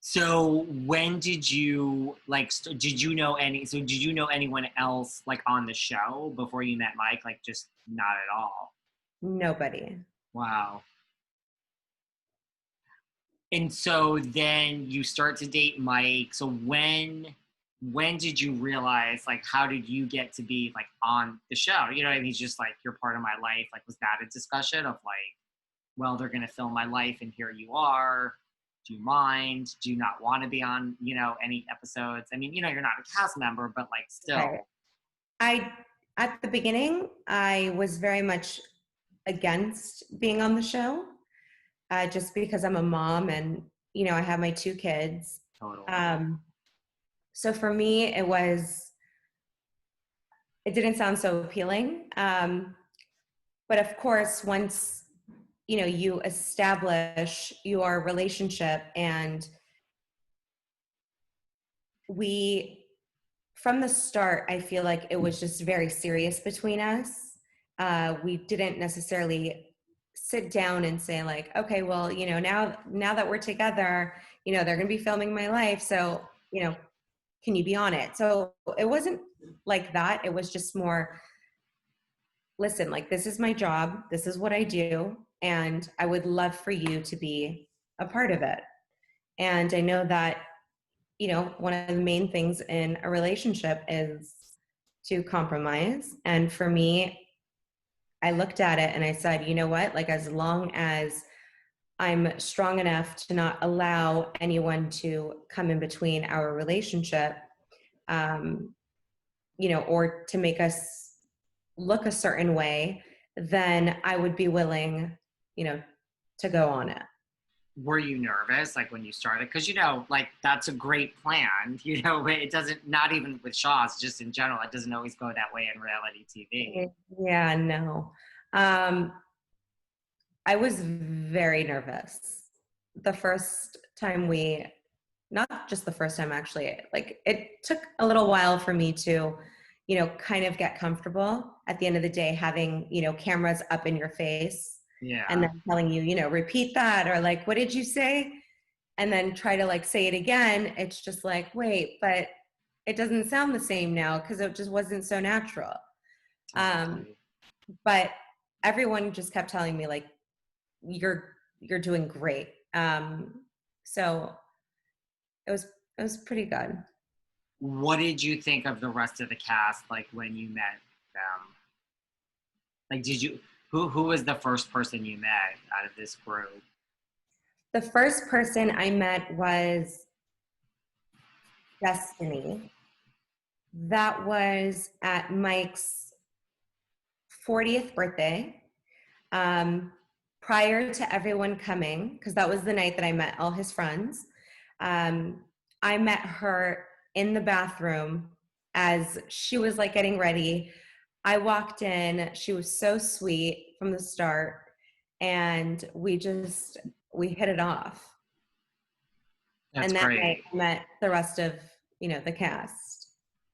So when did you like? Did you know any? So did you know anyone else like on the show before you met Mike? Like just not at all. Nobody. Wow. And so then you start to date Mike. So when did you realize like how did you get to be like on the show? You know what I mean? He's just like you're part of my life. Like was that a discussion of like, well, they're gonna film my life and here you are. Do you mind? Do you not want to be on, any episodes? I mean, you're not a cast member, but like Okay. still. I At the beginning, I was very much against being on the show, just because I'm a mom and I have my two kids. Totally. Um, so for me, it didn't sound so appealing. But of course, once you establish your relationship, and we from the start, I feel like it was just very serious between us. We didn't necessarily sit down and say like, okay, well, now that we're together, they're going to be filming my life. So, can you be on it? So it wasn't like that. It was just more, listen, like, this is my job. This is what I do. And I would love for you to be a part of it. And I know that one of the main things in a relationship is to compromise. And for me, I looked at it and I said, you know what? Like, as long as I'm strong enough to not allow anyone to come in between our relationship, um, or to make us look a certain way, then I would be willing, to go on it. Were you nervous like when you started? Because like that's a great plan. It doesn't, not even with Shaw's, just in general, it doesn't always go that way in reality TV. Yeah, no. Um, I was very nervous. The first time not just the first time actually, like it took a little while for me to, kind of get comfortable at the end of the day, having, cameras up in your face and Yeah, then telling you, repeat that, or like, what did you say? And then try to like say it again. It's just like, wait, but it doesn't sound the same now because it just wasn't so natural. Um, totally. but everyone just kept telling me like, you're doing great. So it was it was pretty good. What did you think of the rest of the cast like when you met them? Like did you who was the first person you met out of this group? The first person I met was Destiny. That was at Mike's 40th birthday. Um, Prior to everyone coming, because that was the night that I met all his friends. Um, I met her in the bathroom as she was like getting ready. I walked in. She was so sweet from the start, and we hit it off. That's And that night great. I met the rest of the cast.